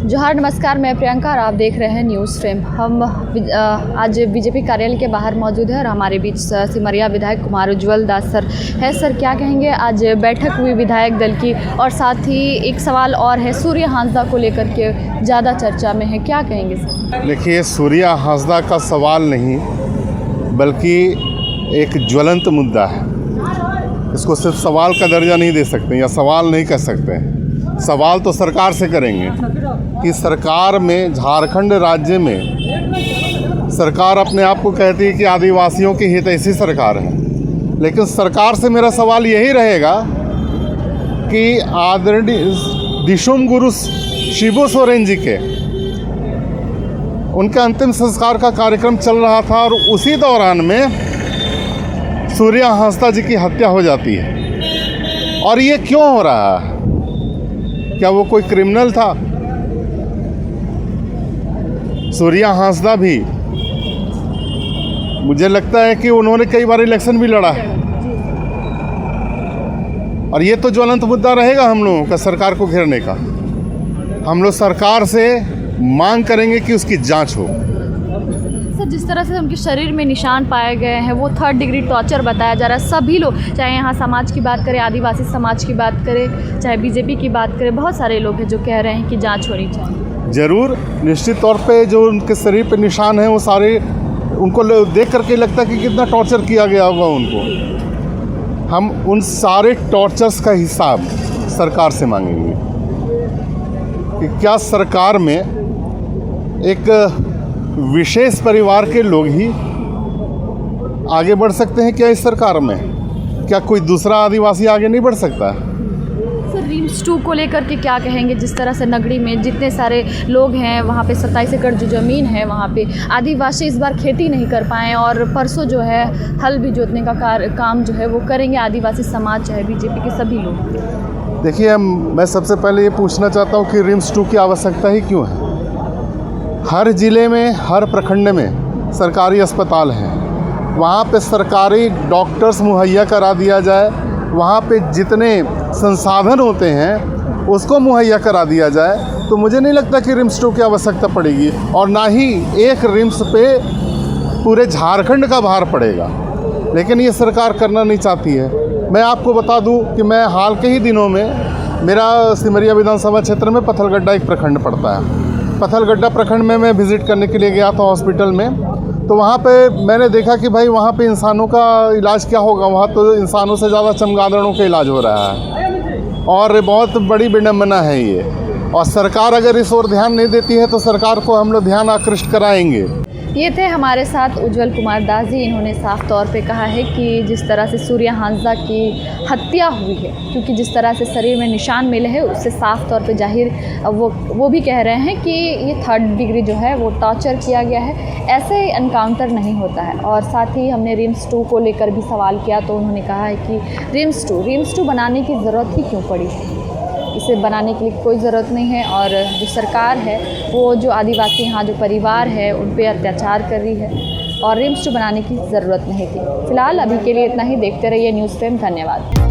जोहार, नमस्कार। मैं प्रियंका और आप देख रहे हैं न्यूज़ फ्रेम। हम आज बीजेपी कार्यालय के बाहर मौजूद है और हमारे बीच सिमरिया विधायक कुमार उज्ज्वल दास सर है। सर, क्या कहेंगे? आज बैठक हुई विधायक दल की और साथ ही एक सवाल और है, सूर्या हांसदा को लेकर के ज़्यादा चर्चा में है, क्या कहेंगे सर? देखिए, सूर्या हांसदा का सवाल नहीं बल्कि एक ज्वलंत मुद्दा है। इसको सिर्फ सवाल का दर्जा नहीं दे सकते या सवाल नहीं कह सकते। सवाल तो सरकार से करेंगे कि सरकार में, झारखंड राज्य में सरकार अपने आप को कहती है कि आदिवासियों की हितैषी सरकार है, लेकिन सरकार से मेरा सवाल यही रहेगा कि आदरणीय दिशुम गुरु शिबू सोरेन जी के उनके अंतिम संस्कार का कार्यक्रम चल रहा था और उसी दौरान में सूर्या हांसदा जी की हत्या हो जाती है। और ये क्यों हो रहा है? क्या वो कोई क्रिमिनल था? सूर्या हांसदा भी, मुझे लगता है कि उन्होंने कई बार इलेक्शन भी लड़ा है और ये तो ज्वलंत मुद्दा रहेगा हम लोगों का सरकार को घेरने का। हम लोग सरकार से मांग करेंगे कि उसकी जांच हो। सर, जिस तरह से उनके शरीर में निशान पाए गए हैं वो 3rd डिग्री टॉर्चर बताया जा रहा है। सभी लोग, चाहे यहाँ समाज की बात करें, आदिवासी समाज की बात करें, चाहे बीजेपी की बात करें, बहुत सारे लोग हैं जो कह रहे हैं कि जांच होनी चाहिए। ज़रूर, निश्चित तौर पे जो उनके शरीर पे निशान हैं वो सारे उनको देख करके लगता है कि कितना टॉर्चर किया गया होगा उनको। हम उन सारे टॉर्चर्स का हिसाब सरकार से मांगेंगे कि क्या सरकार में एक विशेष परिवार के लोग ही आगे बढ़ सकते हैं क्या? इस सरकार में क्या कोई दूसरा आदिवासी आगे नहीं बढ़ सकता? सर, रिम्स 2 को लेकर के क्या कहेंगे? जिस तरह से नगरी में जितने सारे लोग हैं, वहाँ पे 27 एकड़ जो ज़मीन है, वहाँ पे आदिवासी इस बार खेती नहीं कर पाए और परसों जो है हल भी जोतने का काम जो है वो करेंगे आदिवासी समाज, चाहे बीजेपी के सभी लोग। देखिए, मैं सबसे पहले ये पूछना चाहता हूँ कि रिम्स 2 की आवश्यकता ही क्यों है? हर ज़िले में, हर प्रखंड में सरकारी अस्पताल हैं, वहाँ पे सरकारी डॉक्टर्स मुहैया करा दिया जाए, वहाँ पे जितने संसाधन होते हैं उसको मुहैया करा दिया जाए, तो मुझे नहीं लगता कि रिम्स 2 की आवश्यकता पड़ेगी और ना ही एक रिम्स पे पूरे झारखंड का भार पड़ेगा। लेकिन ये सरकार करना नहीं चाहती है। मैं आपको बता दूं कि मैं हाल के ही दिनों में, मेरा सिमरिया विधानसभा क्षेत्र में पत्थलगड्डा एक प्रखंड पड़ता है। पत्थलगड्डा प्रखंड में मैं विज़िट करने के लिए गया था हॉस्पिटल में, तो वहाँ पे मैंने देखा कि भाई वहाँ पे इंसानों का इलाज क्या होगा, वहाँ तो इंसानों से ज़्यादा चमगादड़ों का इलाज हो रहा है और बहुत बड़ी विडम्बना है ये। और सरकार अगर इस ओर ध्यान नहीं देती है तो सरकार को हम लोग ध्यान आकृष्ट कराएंगे। ये थे हमारे साथ उज्ज्वल कुमार दास जी। इन्होंने साफ तौर पे कहा है कि जिस तरह से सूर्या हांसदा की हत्या हुई है, क्योंकि जिस तरह से शरीर में निशान मिले हैं उससे साफ तौर पे जाहिर वो भी कह रहे हैं कि ये 3rd डिग्री जो है वो टॉर्चर किया गया है, ऐसे एनकाउंटर नहीं होता है। और साथ ही हमने रिम्स 2 को लेकर भी सवाल किया तो उन्होंने कहा है कि रिम्स 2 बनाने की ज़रूरत ही क्यों पड़ी? इसे बनाने के लिए कोई ज़रूरत नहीं है और जो सरकार है वो जो आदिवासी यहाँ जो परिवार है उन पे अत्याचार कर रही है और रिम्स 2 बनाने की ज़रूरत नहीं थी। फिलहाल अभी के लिए इतना ही। देखते रहिए न्यूज़ फ्रेम। धन्यवाद।